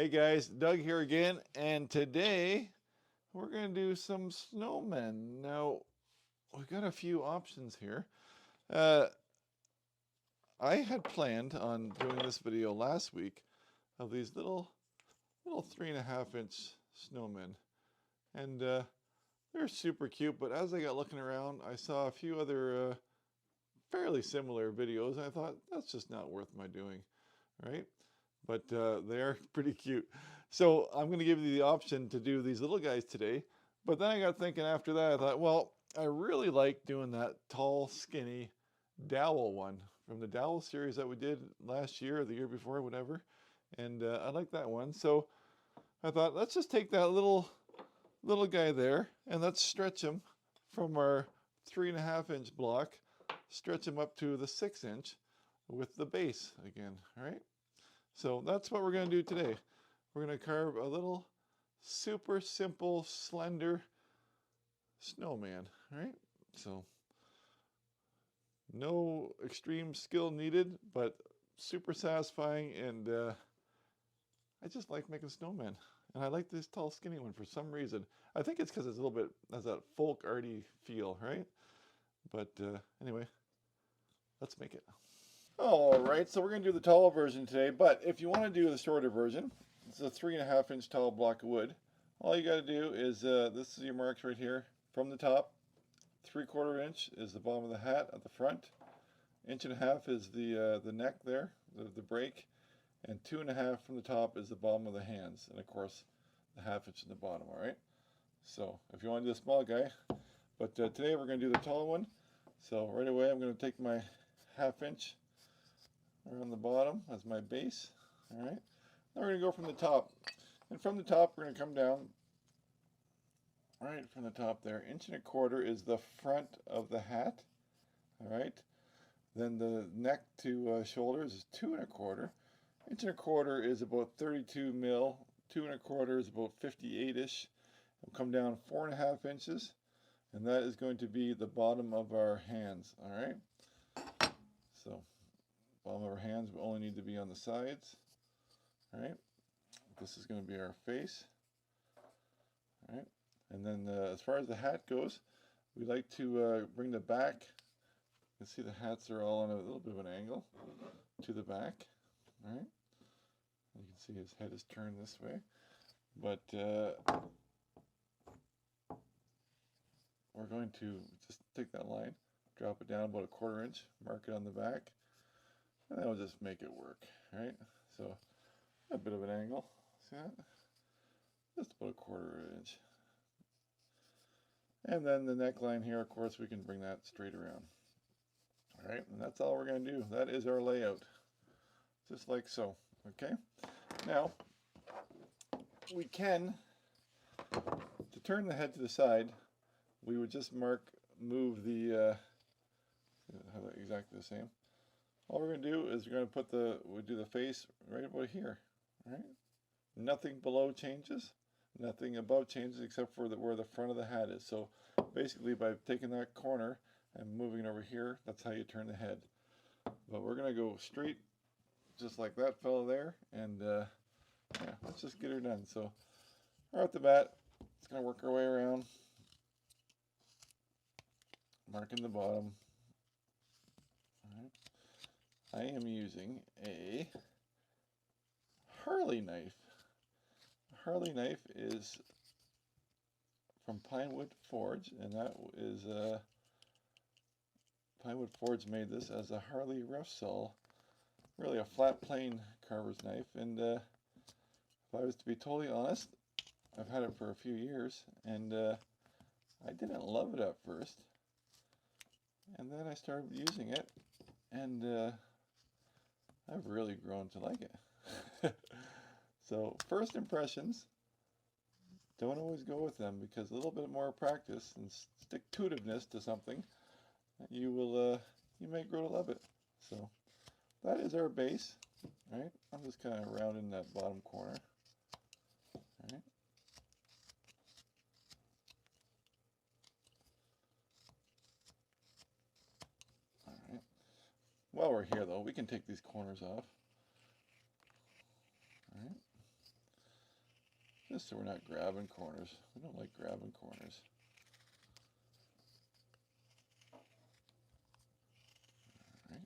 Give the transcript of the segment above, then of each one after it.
Hey guys, Doug here again, and today we're going to do some snowmen. Now, we've got a few options here. Uh, I had planned on doing this video last week of these little 3.5-inch snowmen, and they're super cute, but as I got looking around, I saw a few other fairly similar videos, and I thought, that's just not worth my doing, right? But they are pretty cute. So I'm going to give you the option to do these little guys today. But then I got thinking after that, I thought, well, I really like doing that tall, skinny dowel one from the dowel series that we did last year or the year before, whatever. And I like that one. So I thought, let's just take that little guy there and let's stretch him from our 3.5-inch block, stretch him up to the 6-inch with the base again, all right? So that's what we're going to do today. We're going to carve a little super simple, slender snowman, right? So no extreme skill needed, but super satisfying, and I just like making snowmen. And I like this tall, skinny one for some reason. I think it's because it's a little bit, has that folk arty feel, right? But anyway, let's make it. All right, so we're going to do the tall version today, but if you want to do the shorter version, it's a 3.5-inch tall block of wood. All you got to do is, this is your marks right here. From the top, 3/4 inch is the bottom of the hat at the front. 1.5 inches is the neck there, the break, and 2.5 from the top is the bottom of the hands, and of course, the 1/2 inch in the bottom. All right. So if you want to do the small guy, but today we're going to do the tall one. So right away, I'm going to take my 1/2 inch around the bottom as my base. All right. Now we're going to go from the top. And from the top, we're going to come down right from the top there. 1.25 inches is the front of the hat. All right. Then the neck to shoulders is 2.25 inches. 1.25 inches is about 32 mil. 2.25 is about 58-ish. We'll come down 4.5 inches, and that is going to be the bottom of our hands. All right. So bottom of our hands will only need to be on the sides. All right. This is going to be our face. All right. And then as far as the hat goes, we like to bring the back. You can see the hats are all on a little bit of an angle to the back. All right. You can see his head is turned this way. But we're going to just take that line, drop it down about 1/4 inch, mark it on the back, and then we'll just make it work. Right. So a bit of an angle. See that? Just about 1/4 inch. And then the neckline here, of course, we can bring that straight around. All right, and that's all we're going to do. That is our layout, just like so. Okay. Now, we can, to turn the head to the side, we would just move the, have that exactly the same. All we're going to do is we're going to put we do the face right about here. All right. Nothing below changes, nothing above changes except for where the front of the hat is. So basically by taking that corner and moving it over here, that's how you turn the head. But we're going to go straight just like that fellow there, and yeah, let's just get her done. So right off the bat, it's going to work our way around, marking the bottom. All right. I am using a Harley knife. Harley knife is from Pinewood Forge, and that is Pinewood Forge made this as a Harley rough saw, really a flat plane carver's knife. And if I was to be totally honest, I've had it for a few years, and I didn't love it at first, and then I started using it, and I've really grown to like it. So first impressions, don't always go with them, because a little bit more practice and stick-to-itiveness to something, you will you may grow to love it. So that is our base. Right. I'm just kind of rounding that bottom corner. All right. All right. While we're here, though, we can take these corners off. All right. Just so we're not grabbing corners. We don't like grabbing corners. All right.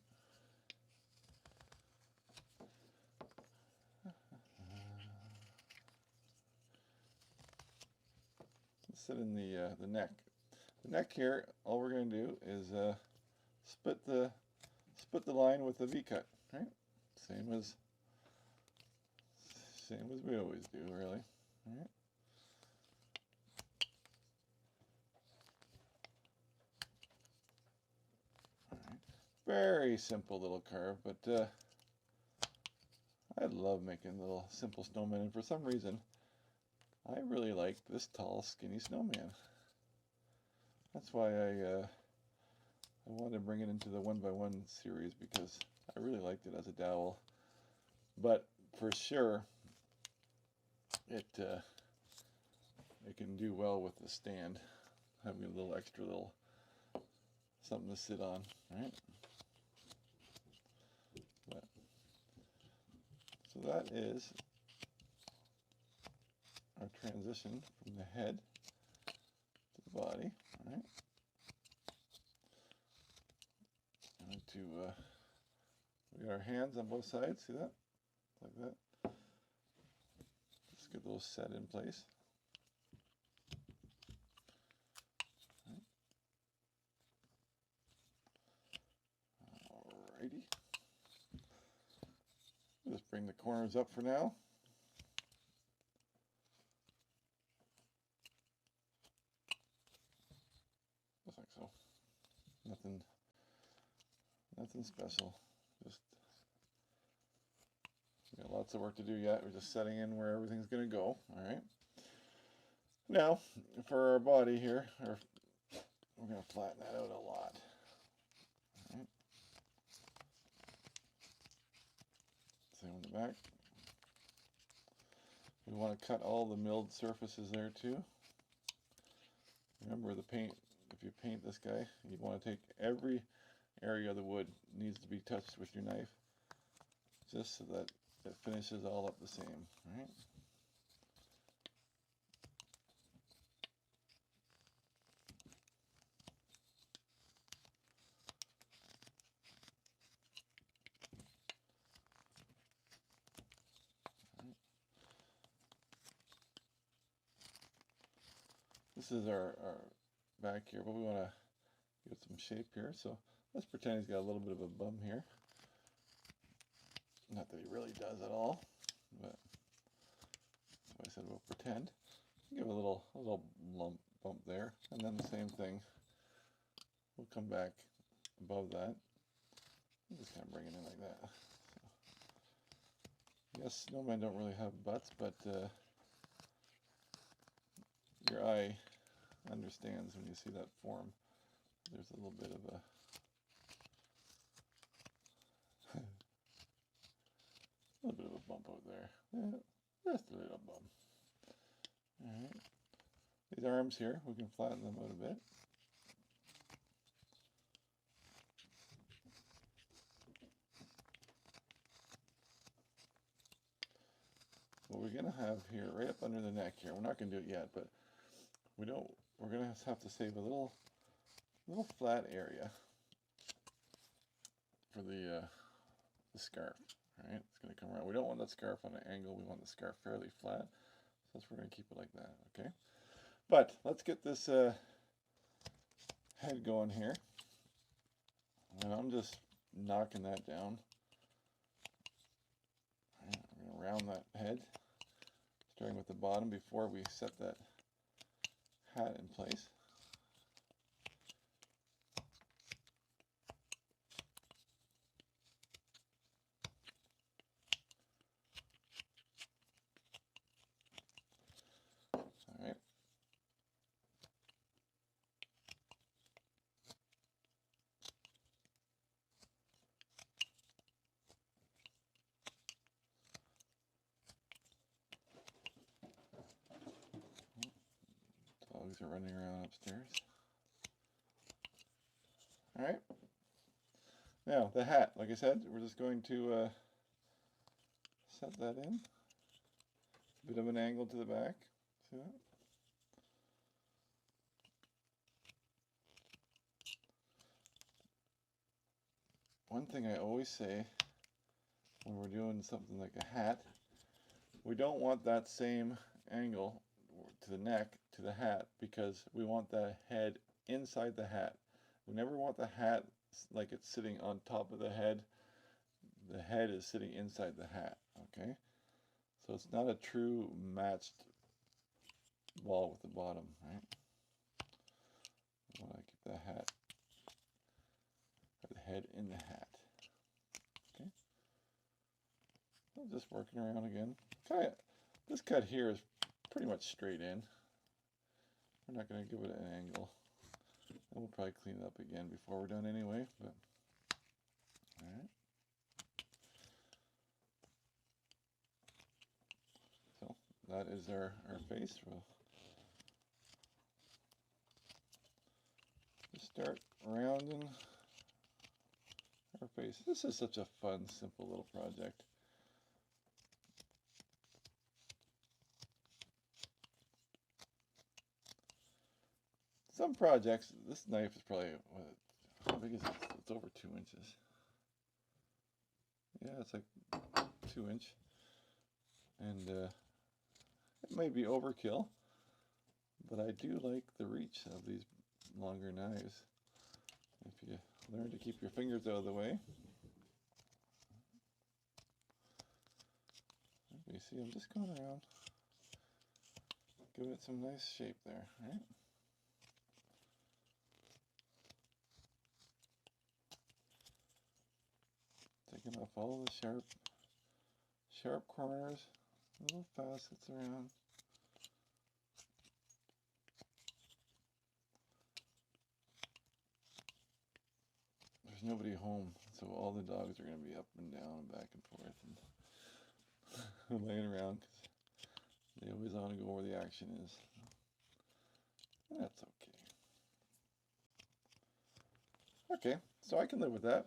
Let's sit in the neck. The neck here, all we're going to do is split the line with the V-cut, right? Same as we always do, really. All right. All right. Very simple little carve, but I love making little simple snowmen, and for some reason, I really like this tall, skinny snowman. That's why I wanted to bring it into the 1x1 series, because I really liked it as a dowel. But for sure, it can do well with the stand, having a little extra little something to sit on, right? But, so that is our transition from the head to the body, right? We got our hands on both sides, see that? Like that. Just get those set in place. Alrighty. Just bring the corners up for now. Just like so. Nothing special. Just we got lots of work to do yet. We're just setting in where everything's going to go. All right. Now, for our body here, we're going to flatten that out a lot. All right. Same on the back. We want to cut all the milled surfaces there too. Remember, the paint, if you paint this guy, you want to take every area of the wood needs to be touched with your knife, just so that it finishes all up the same, right? This is our back here, but we want to give some shape here, so let's pretend he's got a little bit of a bum here. Not that he really does at all, but that's why I said we'll pretend. Give a little lump bump there, and then the same thing. We'll come back above that. I'm just kind of bring it in like that. So, yes, snowmen don't really have butts, but your eye understands when you see that form. There's a little bit of a bump out there. Yeah, just a little bump. All right. These arms here, we can flatten them out a bit. What we're going to have here, right up under the neck here, we're not going to do it yet, but we're going to have to save a little flat area for the scarf. All right, it's going to come around. We don't want that scarf on an angle. We want the scarf fairly flat. So we're going to keep it like that, okay? But let's get this head going here. And I'm just knocking that down. Right, we're going to round that head, starting with the bottom before we set that hat in place. All right. Dogs are running around upstairs. All right. Now, the hat, like I said, we're just going to set that in. Bit of an angle to the back. See that? One thing I always say when we're doing something like a hat, we don't want that same angle to the neck to the hat because we want the head inside the hat. We never want the hat like it's sitting on top of the head. The head is sitting inside the hat, okay? So it's not a true matched ball with the bottom, right? I want to keep the hat, or the head in the hat. Okay. I'm just working around again. This cut here is pretty much straight in. We're not going to give it an angle. And we'll probably clean it up again before we're done anyway. But all right. So that is our face. We'll just start rounding our face. This is such a fun, simple little project. Some projects, this knife is probably, how big is it? It's over 2 inches. Yeah, it's like 2 inch. And it may be overkill, but I do like the reach of these longer knives. If you learn to keep your fingers out of the way. You see, I'm just going around, giving it some nice shape there, right? Taking off all the sharp corners, little facets around. There's nobody home, so all the dogs are going to be up and down and back and forth and laying around because they always want to go where the action is. That's okay. Okay, so I can live with that.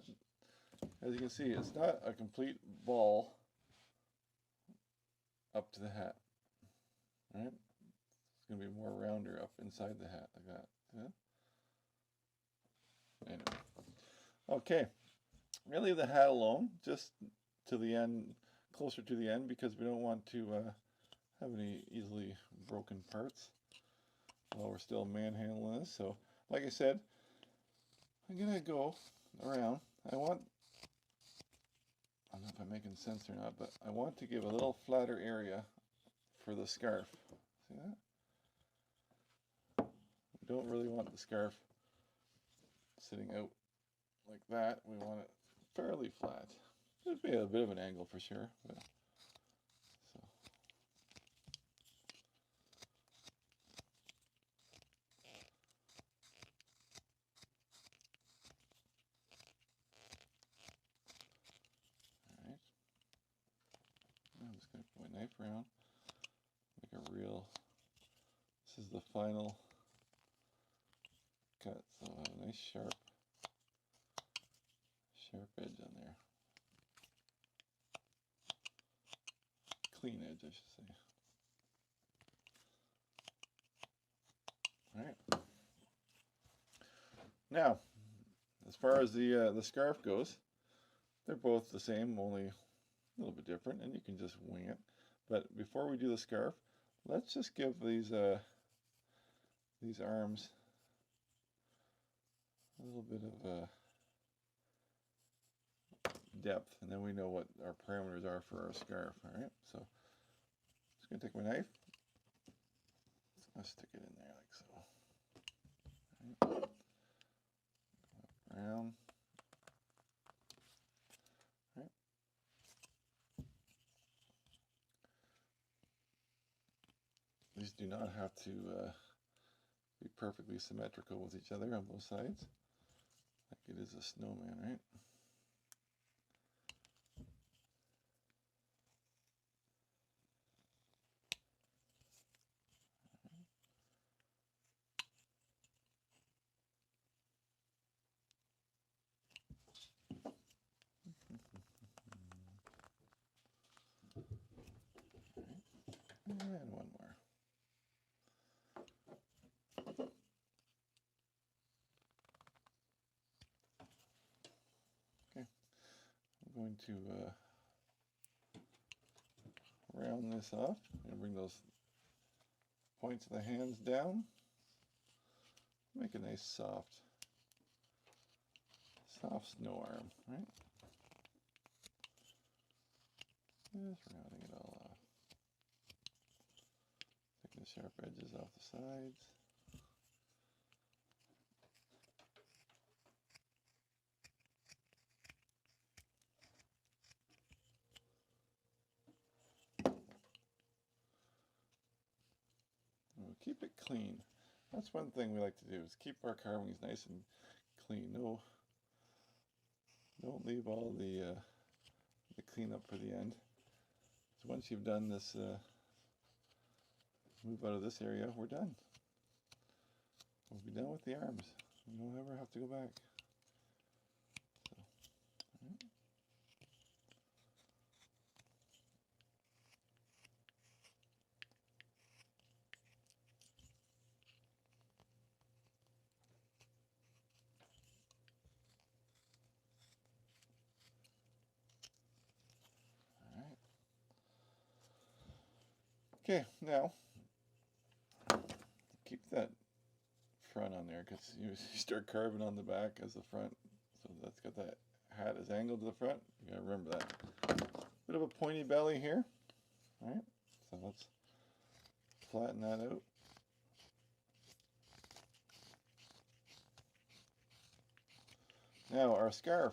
As you can see, it's not a complete ball up to the hat, right? It's going to be more rounder up inside the hat like that. Yeah? Anyway. Okay, I'm going to leave the hat alone just to the end, closer to the end, because we don't want to have any easily broken parts while we're still manhandling this. So, like I said, I'm going to go around. I don't know if I'm making sense or not, but I want to give a little flatter area for the scarf. See that? We don't really want the scarf sitting out like that. We want it fairly flat. There'd be a bit of an angle for sure. But, so. Alright. I'm just going to put my knife around. Make a real, this is the final cut. So a nice sharp edge on there. Clean edge, I should say. All right. Now, as far as the scarf goes, they're both the same, only a little bit different, and you can just wing it. But before we do the scarf, let's just give these arms a little bit of depth, and then we know what our parameters are for our scarf. All right, so I'm just going to take my knife. Let's stick it in there like so. All right. Around. All right. These do not have to be perfectly symmetrical with each other on both sides, like it is a snowman, right? going to round this off and bring those points of the hands down. Make a nice soft snow arm, right? Just rounding it all off. Taking the sharp edges off the sides. We'll keep it clean. That's one thing we like to do, is keep our carvings nice and clean. No, don't leave all the cleanup for the end. So once you've done this, move out of this area, we're done. We'll be done with the arms. We don't ever have to go back. So, all right. Okay, now keep that front on there, because you start carving on the back as the front, so that's got that hat is angled to the front. You gotta remember that. Bit of a pointy belly here. All right, so let's flatten that out. Now our scarf.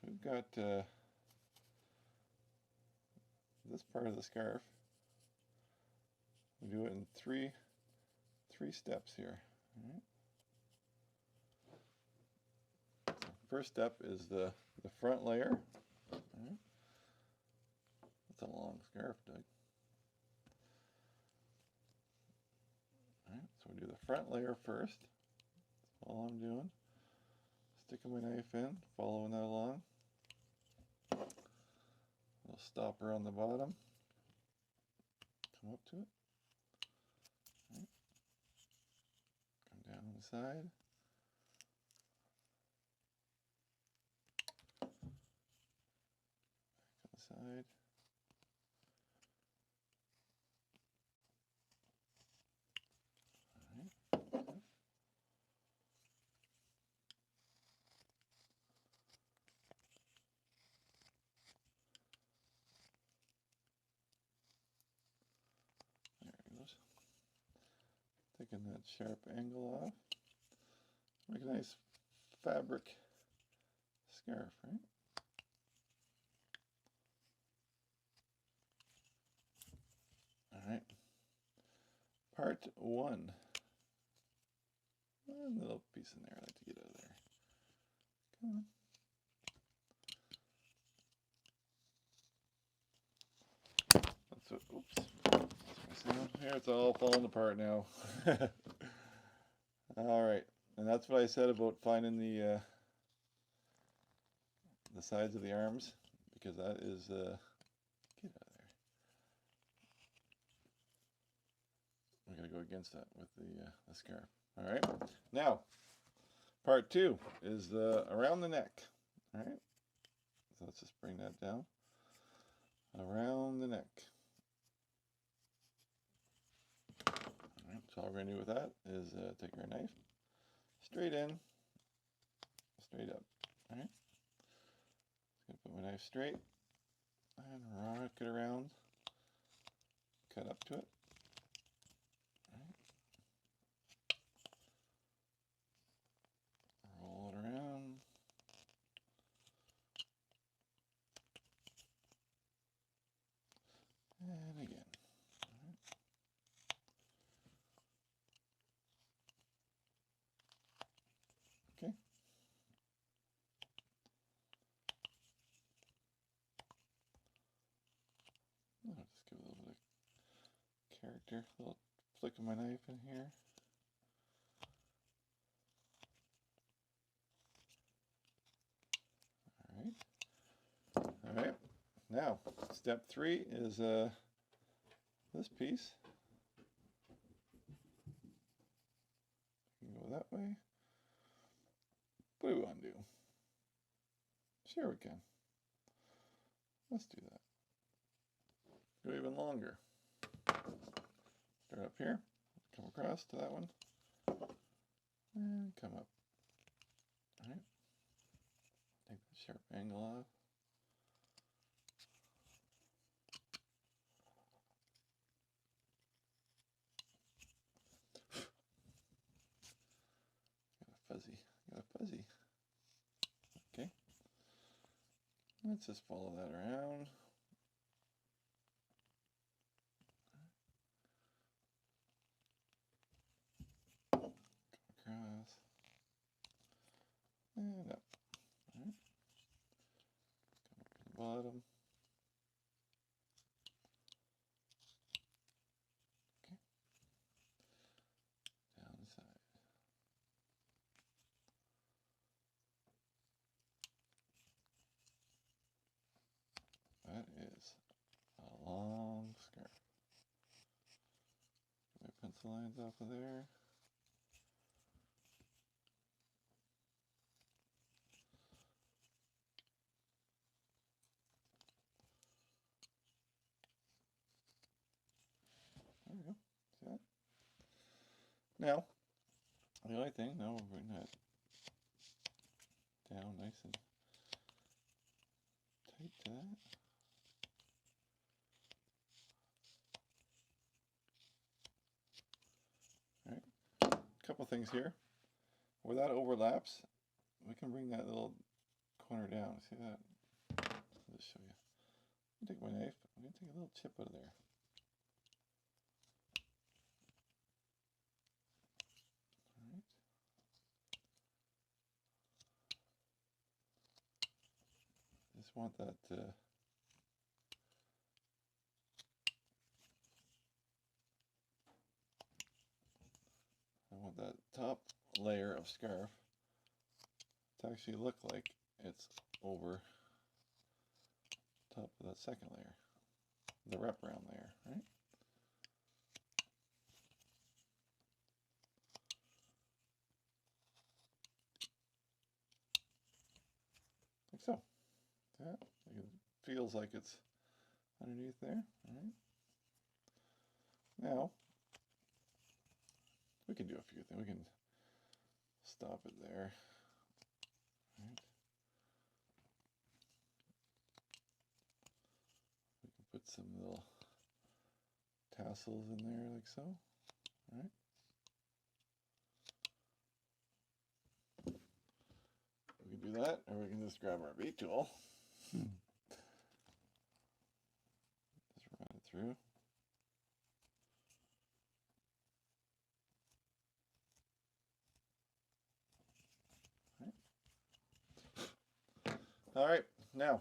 We've got this part of the scarf. We do it in three steps here. All right. First step is the front layer. All right. That's a long scarf, Doug. All right, so we do the front layer first. That's all I'm doing. Sticking my knife in, following that along. Little stopper on the bottom. Come up to it. Right. Come down on the side. Back on the side. All right. Taking that sharp angle off. Make a nice fabric scarf, right? All right. Part 1. A little piece in there I like to get out of there. Come on. That's what, oops. That's my sound. Here it's all falling apart now. All right, and that's what I said about finding the sides of the arms, because that is get out of there. We gotta go against that with the scarf. All right, now part 2 is around the neck. All right, so let's just bring that down around the neck. All right, so all we're gonna do with that is take our knife straight in, straight up. All right, just gonna put my knife straight and rock it around, cut up to it. Roll it around. And again. Okay. I'll just give a little bit of character, a little flick of my knife in here. All right. Now, step 3 is this piece. You can go that way. What do we want to do? Sure we can. Let's do that. Go even longer. Start up here, come across to that one, and come up. All right. Take the sharp angle off. Got a fuzzy. Okay. Let's just follow that around. Across. And up. All right. Come up to the bottom. Okay. Down the side. That is a long scarf. Get my pencil lines off of there. There we go. See that? Now, the only thing, now we'll bring that down nice and tight to that. All right. A couple things here. Where that overlaps, we can bring that little corner down. See that? I'll just show you. I'm gonna take my knife. I'm gonna take a little chip out of there. All right. Just want that. I want that top layer of scarf to actually look like it's over top of that second layer, the wraparound layer, right? Like so. Yeah, it feels like it's underneath there, all right? Now, we can do a few things. We can stop it there. Right. We can put some little tassels in there like so. All right. We can do that, or we can just grab our bait tool. Just run it through. All right, now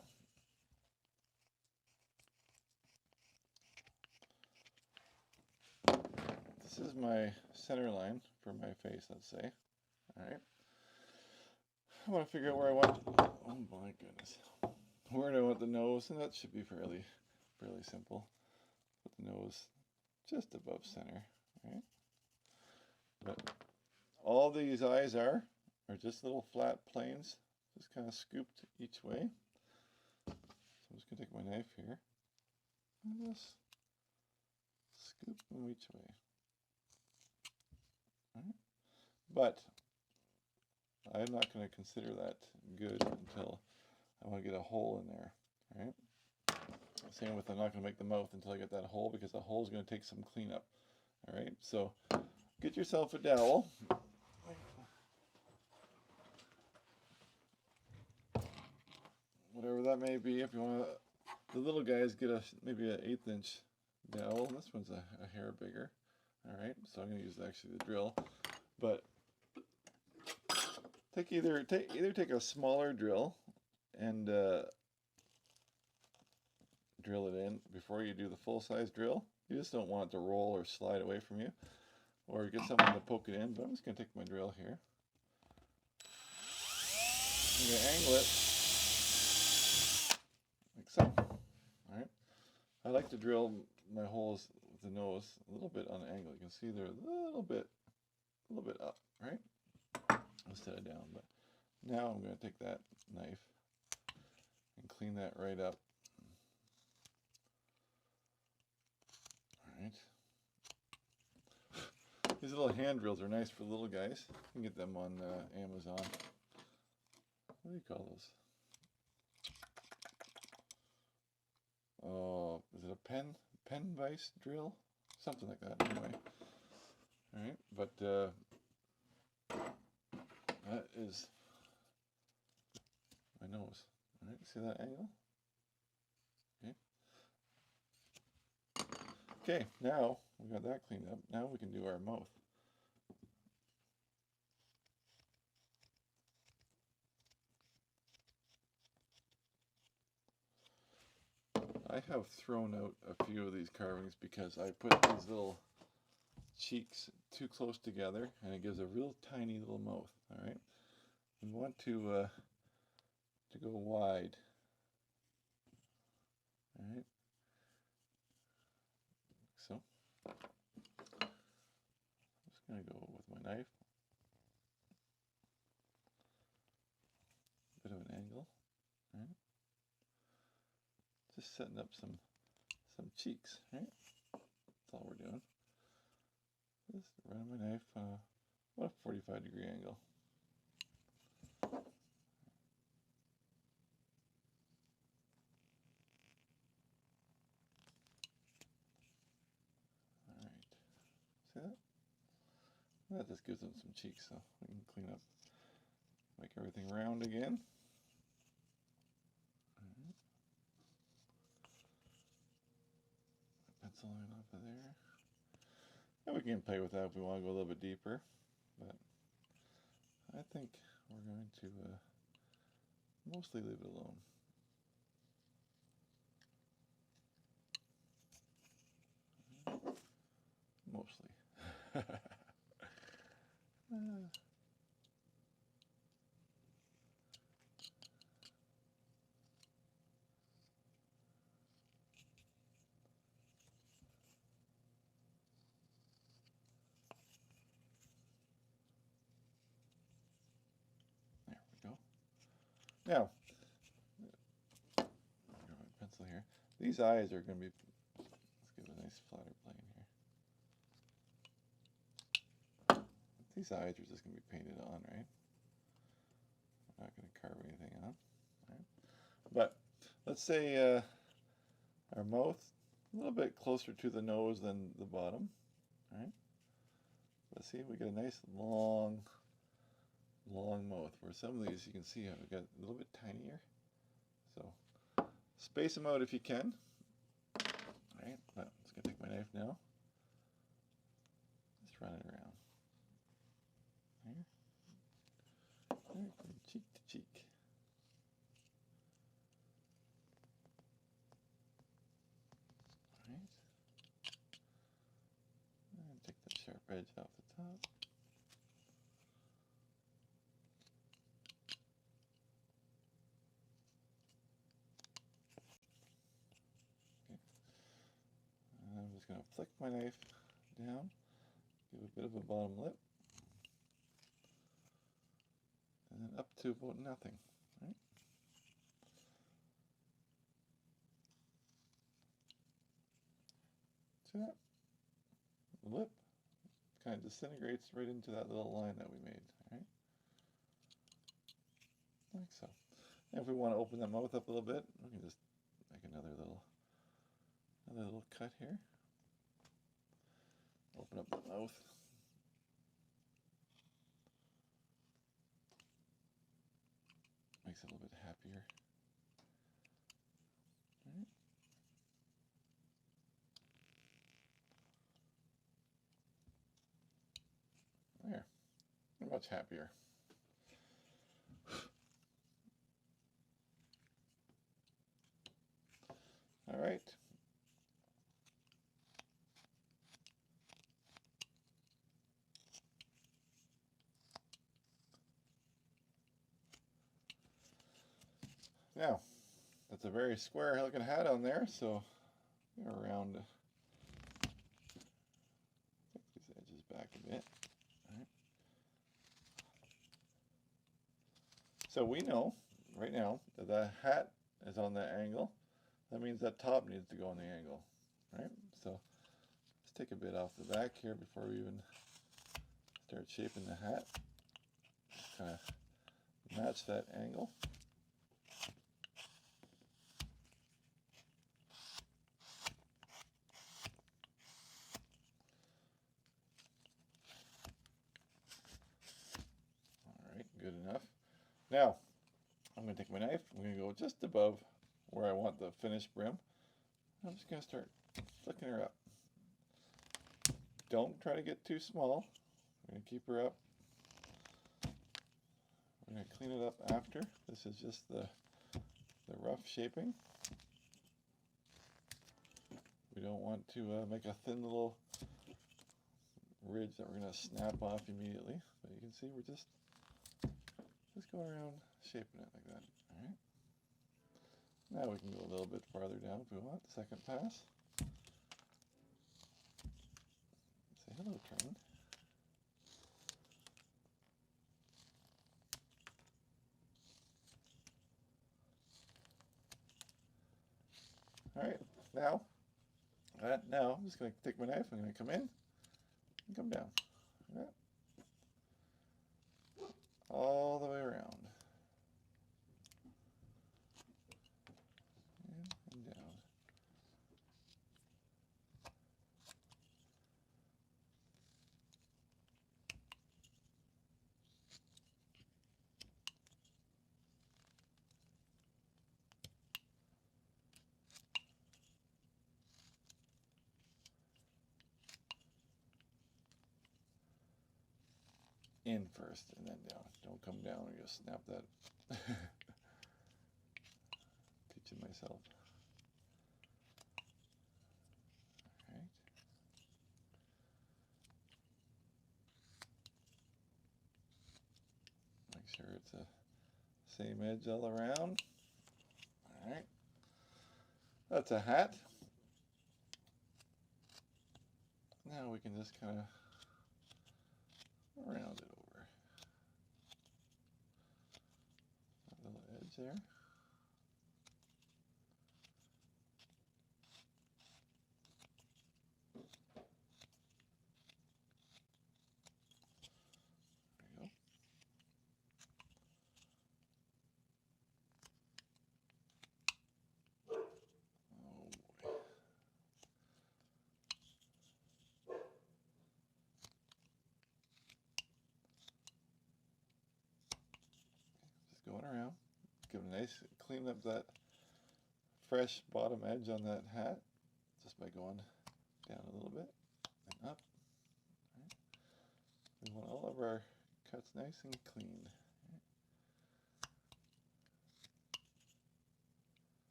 this is my center line for my face, let's say. All right. I want to figure out where I want, oh my goodness, where do I want the nose, and that should be fairly simple. Put the nose just above center, right? But all these eyes are just little flat planes, just kind of scooped each way. So I'm just going to take my knife here and just scoop them each way. All right. But I'm not going to consider that good until I want to get a hole in there, right? Same with, I'm not going to make the mouth until I get that hole, because the hole is going to take some cleanup. All right, so get yourself a dowel. Whatever that may be. If you want to, the little guys get maybe an 1/8 inch dowel. This one's a hair bigger. All right, so I'm going to use actually the drill, but either take a smaller drill and drill it in before you do the full-size drill. You just don't want it to roll or slide away from you, or get someone to poke it in. But I'm just going to take my drill here. I'm going to angle it like so. All right. I like to drill my holes with the nose a little bit on an angle. You can see they're a little bit up, right? Instead of down. But now I'm going to take that knife clean that right up. All right. These little hand drills are nice for little guys. You can get them on Amazon. What do you call those? Oh, is it a pen vise drill? Something like that, anyway. All right, but that is my nose. All right, see that angle? Okay. Okay, now we got that cleaned up. Now we can do our mouth. I have thrown out a few of these carvings because I put these little cheeks too close together and it gives a real tiny little mouth. All right, we want to go wide. All right, so I'm just going to go with my knife, bit of an angle. All right, just setting up some cheeks. Right, that's all we're doing. Just run my knife about a 45-degree angle. Alright, see that? That just gives them some cheeks, so we can clean up, make everything round again. Right. Pencil line off of there. And we can play with that if we want to go a little bit deeper, but I think we're going to mostly leave it alone. Mostly. There we go. Now, I've got my pencil here. These eyes are going to be, let's give it a nice flatter plane here. These eyes are just going to be painted on, right? I'm not going to carve anything on. Right? But let's say our mouth a little bit closer to the nose than the bottom. Right? Let's see, we get a nice long mouth. Where some of these you can see how we got a little bit tinier. So space them out if you can. All right, but I'm just gonna take my knife now. Just run it around. There, from cheek to cheek. All right, and take that sharp edge off the top. I'm just going to flick my knife down, give a bit of a bottom lip, and then up to about nothing. Right? See that? The lip kind of disintegrates right into that little line that we made. Right? Like so. And if we want to open that mouth up a little bit, we can just make another little cut here. Open up the mouth. Makes it a little bit happier. Right. There. Much happier. All right. Now, that's a very square looking hat on there, so around take these edges back a bit. Right. So we know right now that the hat is on that angle, that means that top needs to go on the angle, right? So let's take a bit off the back here before we even start shaping the hat. Kind of match that angle. All right, good enough. Now, I'm going to take my knife, I'm going to go just above where I want the finished brim. I'm just going to start flicking her up. Don't try to get too small. We're going to keep her up. We're going to clean it up after. This is just the rough shaping. We don't want to make a thin little ridge that we're going to snap off immediately. But you can see we're just going around shaping it like that. All right. Now we can go a little bit farther down if we want. Second pass. Say hello, train. All right, now I'm just going to take my knife, I'm going to come in and come down. Right. All the way around. And down. In first and then down. Don't come down or you'll snap that. Teaching myself. All right. Make sure it's the same edge all around. All right. That's a hat. Now we can just kind of round it over. A little edge there. There you go. Oh boy. Just going around. Give a nice, clean up that fresh bottom edge on that hat just by going down a little bit and up. Right. We want all of our cuts nice and clean.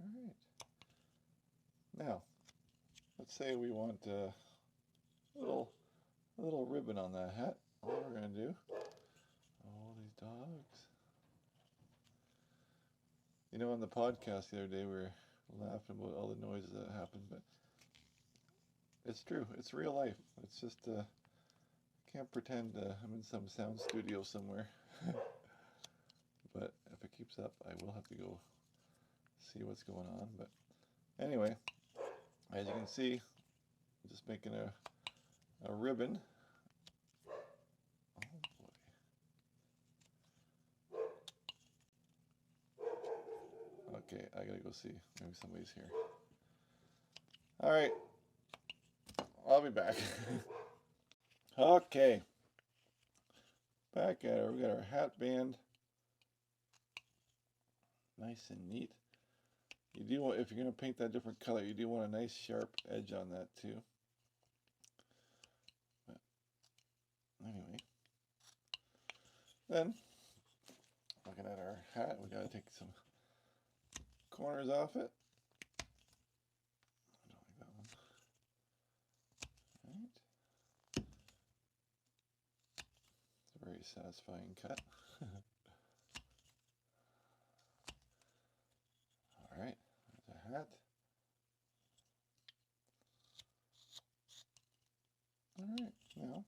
All right. Now, let's say we want a little ribbon on that hat. All we're going to do, all these dogs. You know, on the podcast the other day, we were laughing about all the noises that happened, but it's true. It's real life. It's just, can't pretend I'm in some sound studio somewhere. But if it keeps up, I will have to go see what's going on. But anyway, as you can see, I'm just making a ribbon. Oh boy. Okay, I gotta go see. Maybe somebody's here. All right, I'll be back. Okay, back at it. We got our hat band, nice and neat. You do want, if you're going to paint that different color, you do want a nice sharp edge on that too. But anyway, then looking at our hat, we got to take some corners off it. I don't like that one. Right. It's a very satisfying cut. All right, there's a hat. All right, now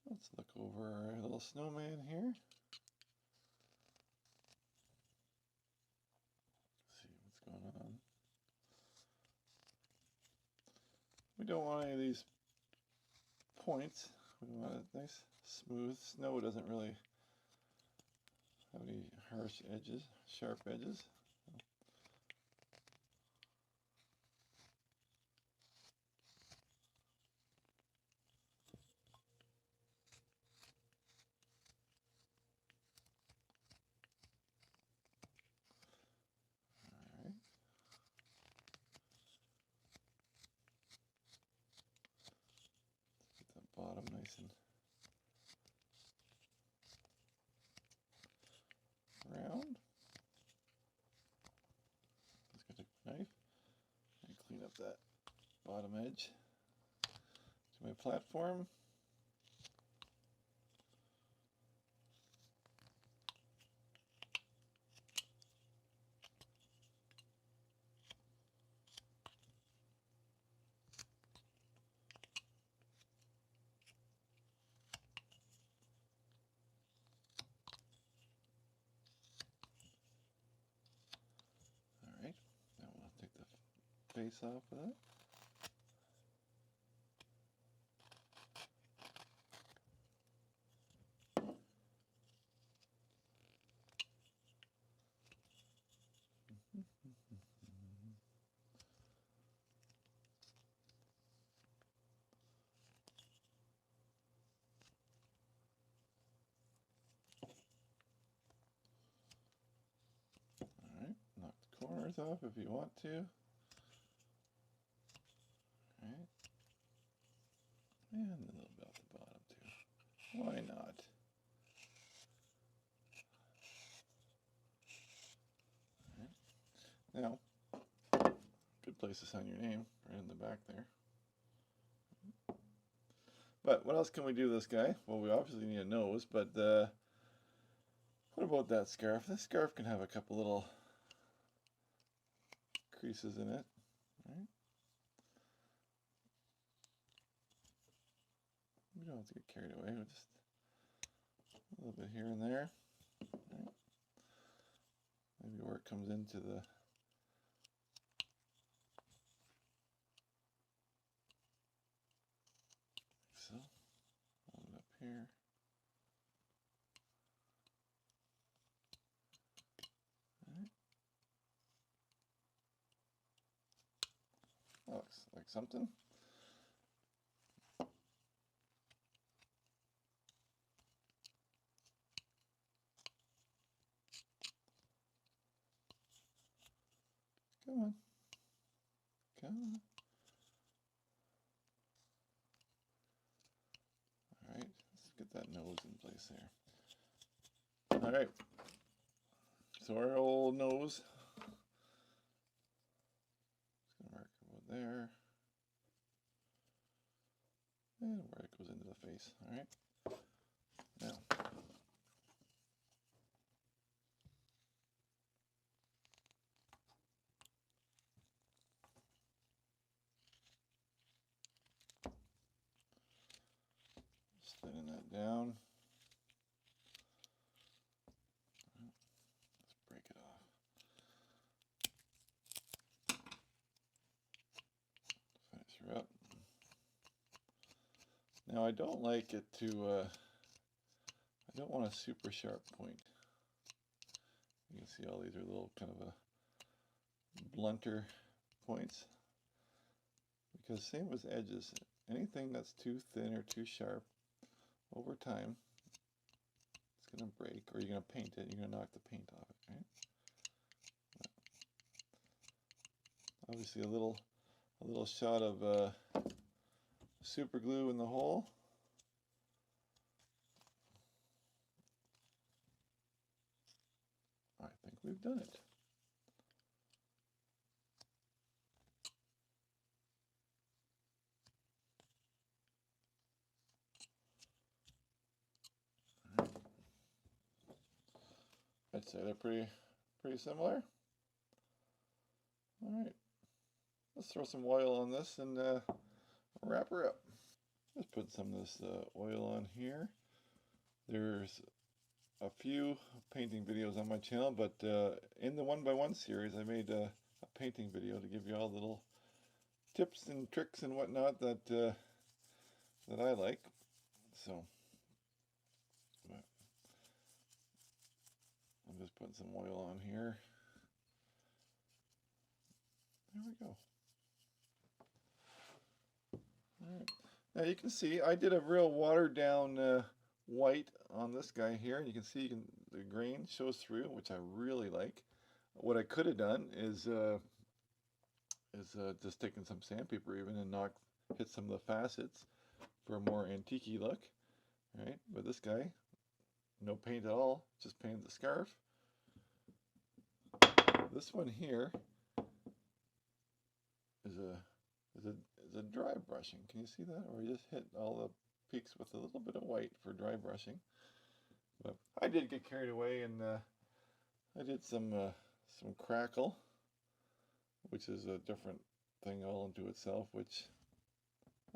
let's look over our little snowman here. We don't want any of these points. We want a nice smooth. Snow doesn't really have any harsh edges, sharp edges. All right. Get the bottom nice and round. Just gonna take my knife and clean up that bottom edge to my platform. All right, now we'll take the face off of that. All right, knock the corners off if you want to. All right, and a little bit off the bottom too. Why not? All right. Now, good place to sign your name, right in the back there. But what else can we do with this guy? Well, we obviously need a nose, but what about that scarf? This scarf can have a couple little creases in it. Right? We don't have to get carried away. We'll just a little bit here and there. Right? Maybe where it comes into the so. Hold it up here. Right. Looks like something. Come on. Come on. All right, let's get that nose in place there. All right, so our old nose. Just gonna mark about there. And where it goes into the face. All right. Now, just thinning that down. Let's break it off. Finish her up. Now I don't like it to, I don't want a super sharp point. You can see all these are little kind of a blunter points. Because same as edges, anything that's too thin or too sharp, over time, it's going to break, or you're going to paint it, you're going to knock the paint off it, right? But obviously a little shot of super glue in the hole. I think we've done it. I'd say they're pretty similar. All right, let's throw some oil on this and wrap her up. Let's put some of this oil on here. There's a few painting videos on my channel, but in the 1x1 series I made a painting video to give you all little tips and tricks and whatnot that that I like. So I'm just putting some oil on here. There we go. All right. Now you can see I did a real watered down white on this guy here, and you can see the grain shows through, which I really like. What I could have done is just taken some sandpaper even and hit some of the facets for a more antique-y look, right? But this guy, no paint at all, just painted the scarf. This one here is a dry brushing. Can you see that? Or you just hit all the peaks with a little bit of white for dry brushing. But I did get carried away, and I did some crackle, which is a different thing all into itself, which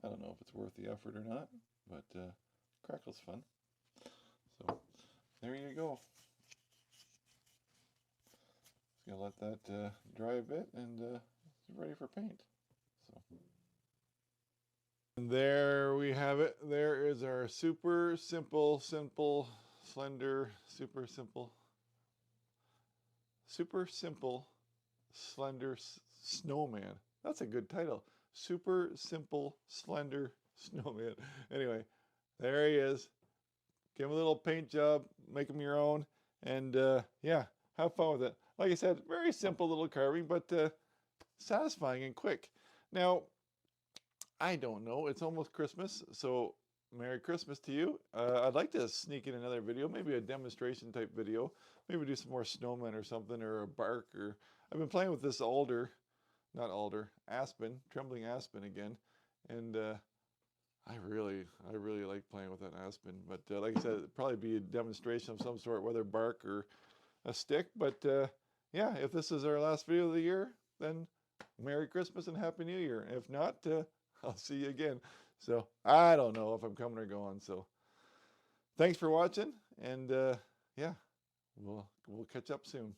I don't know if it's worth the effort or not, but crackle's fun. So there you go. Just gonna let that dry a bit, and it's ready for paint. So. And there we have it. There is our super simple, slender, super simple, slender snowman. That's a good title. Super simple, slender snowman. Anyway, there he is. Give him a little paint job, make him your own, and yeah, have fun with it. Like I said, very simple little carving, but satisfying and quick. Now, I don't know, it's almost Christmas, so Merry Christmas to you. I'd like to sneak in another video, maybe a demonstration type video, maybe do some more snowmen or something, or a bark, or I've been playing with this aspen, trembling aspen again, and I really like playing with that aspen, but like I said, it'd probably be a demonstration of some sort, whether bark or a stick, but yeah, if this is our last video of the year, then Merry Christmas and Happy New Year. If not, I'll see you again. So I don't know if I'm coming or going. So thanks for watching, and yeah, we'll catch up soon.